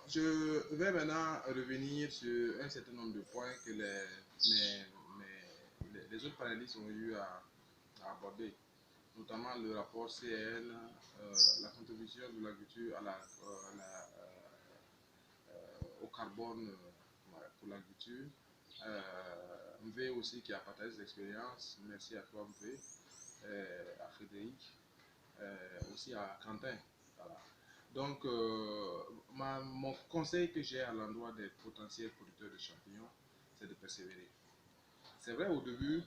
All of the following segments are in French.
je vais maintenant revenir sur un certain nombre de points que les autres panélistes ont eu à aborder, notamment le rapport CN, la contribution de l'agriculture au carbone pour l'agriculture. MV aussi qui a partagé ses expériences. Merci à toi MV, à Frédéric, aussi à Quentin. Voilà. Donc, mon conseil que j'ai à l'endroit des potentiels producteurs de champignons, c'est de persévérer. C'est vrai, au début,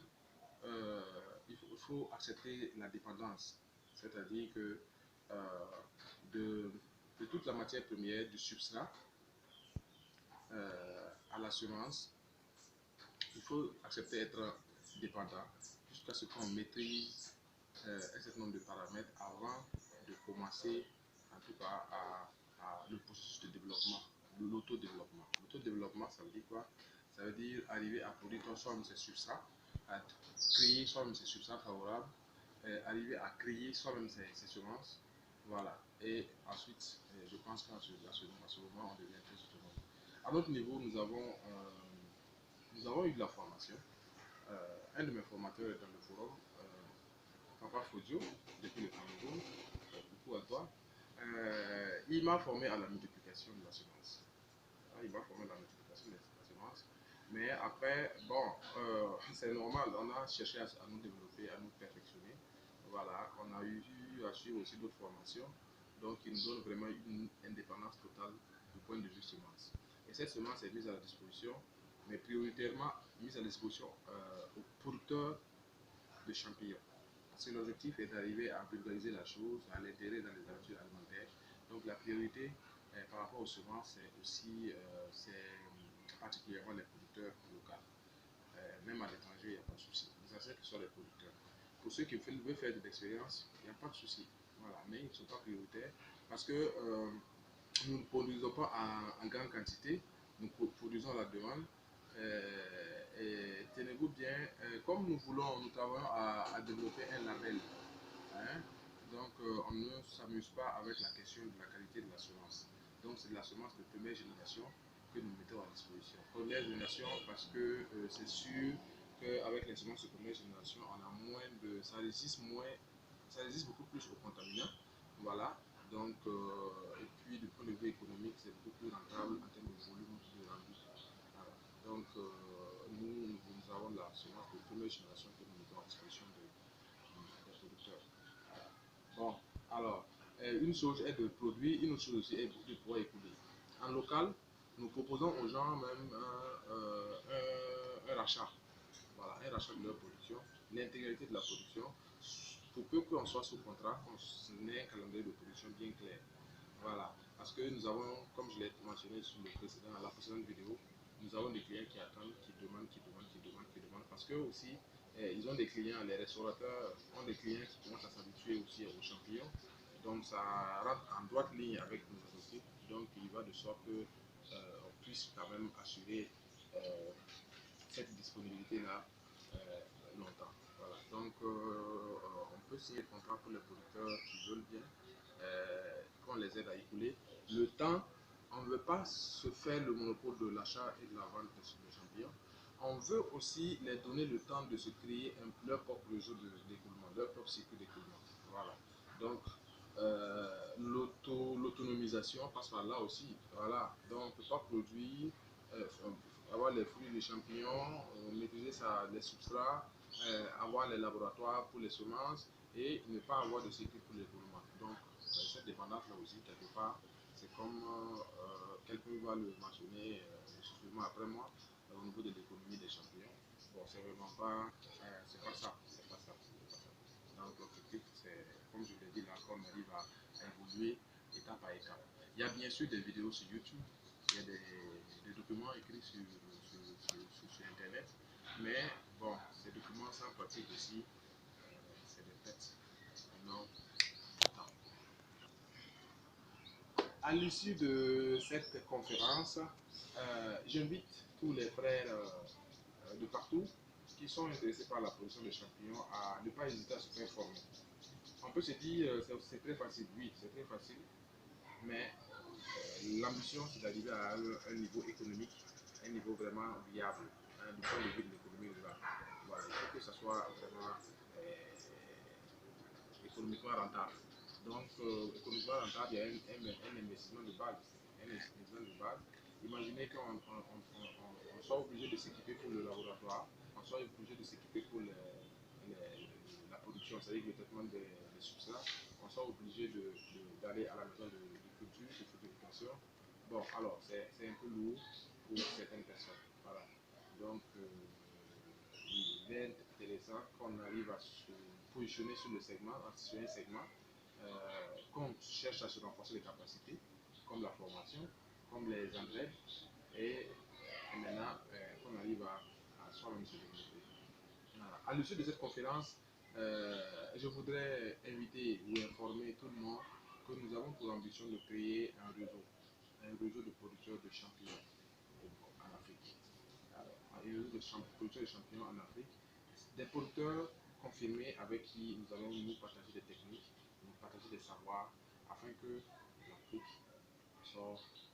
il faut accepter la dépendance, c'est-à-dire que euh, de, de toute la matière première, du substrat à la semence, il faut accepter d'être dépendant jusqu'à ce qu'on maîtrise un certain nombre de paramètres avant de commencer, en tout cas, le processus de développement, de l'autodéveloppement. L'autodéveloppement, ça veut dire quoi? Ça veut dire arriver à produire soi-même ses substrats, à créer soi-même ses substrats favorables, arriver à créer soi-même ses semences. Voilà. Et ensuite, je pense qu'à ce moment, on devient très autonome. À notre niveau, nous avons eu de la formation. Un de mes formateurs est dans le forum, Papa Fodio, depuis le Cameroun, beaucoup à toi. Il m'a formé à la multiplication de la semence. Il m'a formé à la multiplication de la semence. Mais après, bon, c'est normal, on a cherché à nous développer, à nous perfectionner. Voilà, on a eu à suivre aussi d'autres formations. Donc, il nous donne vraiment une indépendance totale du point de vue semence. Et cette semence est mise à la disposition, mais prioritairement mise à la disposition aux producteurs de champignons. Parce que l'objectif est d'arriver à vulgariser la chose, à l'intégrer dans les habitudes alimentaires. Donc la priorité par rapport aux semences, c'est aussi particulièrement les producteurs locaux. Même à l'étranger, il n'y a pas de souci. L'essentiel que ce soit les producteurs. Pour ceux qui veulent faire de l'expérience, il n'y a pas de souci. Voilà. Mais ils ne sont pas prioritaires parce que nous ne produisons pas en grande quantité, nous produisons à la demande. Et tenez-vous bien, comme nous travaillons à développer un label, hein, donc on ne s'amuse pas avec la question de la qualité de la semence. Donc c'est de la semence de première génération que nous mettons à disposition. Première génération parce que c'est sûr qu'avec les semences de première génération, on a moins de, ça résiste beaucoup plus aux contaminants. Voilà. Donc, et puis du point de vue économique, c'est beaucoup plus rentable en termes de volume de rendu. Voilà. Donc, nous avons la semence de première génération que nous mettons à disposition des producteurs. Voilà. Bon, alors, une chose est de produire, une autre chose aussi est de pouvoir écouler. En local, nous proposons aux gens même un rachat. Voilà, un rachat de leur production, l'intégralité de la production, pour peu qu'on soit sous contrat, qu'on ait un calendrier de production bien clair. Voilà, parce que nous avons, comme je l'ai mentionné sur la précédente vidéo, nous avons des clients qui attendent, qui demandent, parce que aussi, ils ont des clients, les restaurateurs ont des clients qui commencent à s'habituer aussi aux champignons, donc ça rentre en droite ligne avec nos objectifs, donc il va de sorte que on puisse quand même assurer cette disponibilité-là longtemps. Voilà. Donc, on peut signer le contrat pour les producteurs qui veulent bien, qu'on les aide à écouler. Le temps, on ne veut pas se faire le monopole de l'achat et de la vente de champignons. On veut aussi les donner le temps de se créer leur propre réseau d'écoulement, leur propre cycle d'écoulement. Voilà. Donc, l'autonomisation passe par là aussi. Voilà. Donc, on ne peut pas produire, avoir les fruits, les champignons, maîtriser les substrats, avoir les laboratoires pour les semences et ne pas avoir de cycle pour l'écoulement. Donc, cette dépendance-là aussi, quelque part, c'est comme quelqu'un va le mentionner exclusivement après moi au niveau de l'économie des champignons. Bon, c'est vraiment pas, c'est pas ça, c'est pas ça, c'est pas ça. Donc l'objectif, c'est, comme je l'ai dit là, qu'on arrive à évoluer étape par étape. Il y a bien sûr des vidéos sur YouTube, il y a des documents écrits sur Internet, mais bon, ces documents sans pratique aussi, c'est des faits. Non. À l'issue de cette conférence, j'invite tous les frères de partout qui sont intéressés par la production de champignons à ne pas hésiter à se faire former. On peut se dire c'est très facile, oui, c'est très facile, mais l'ambition, c'est d'arriver à un niveau économique, un niveau vraiment viable, hein, du point de vue de l'économie rurale. Voilà, il faut que ça soit vraiment économiquement rentable. Donc, économiquement rentable, il y a un investissement de base. Un investissement de base. Imaginez qu'on soit obligé de s'équiper pour le laboratoire, on soit obligé de s'équiper pour la production, c'est-à-dire le traitement des substrats, on soit obligé d'aller à la maison de culture, de fructification. Bon, alors, c'est un peu lourd pour certaines personnes. Voilà. Donc, il est intéressant qu'on arrive à se positionner sur le segment, sur un segment, qu'on cherche à se renforcer les capacités, comme la formation, comme les entraides, et maintenant qu'on arrive à soi-même se développer. Voilà. À l'issue de cette conférence, je voudrais inviter ou informer tout le monde que nous avons pour ambition de créer un réseau de producteurs de champignons en Afrique. Alors, un réseau de producteurs de champignons en Afrique, des producteurs confirmés avec qui nous allons nous partager des techniques, nous partager des savoirs, afin que l'Afrique sorte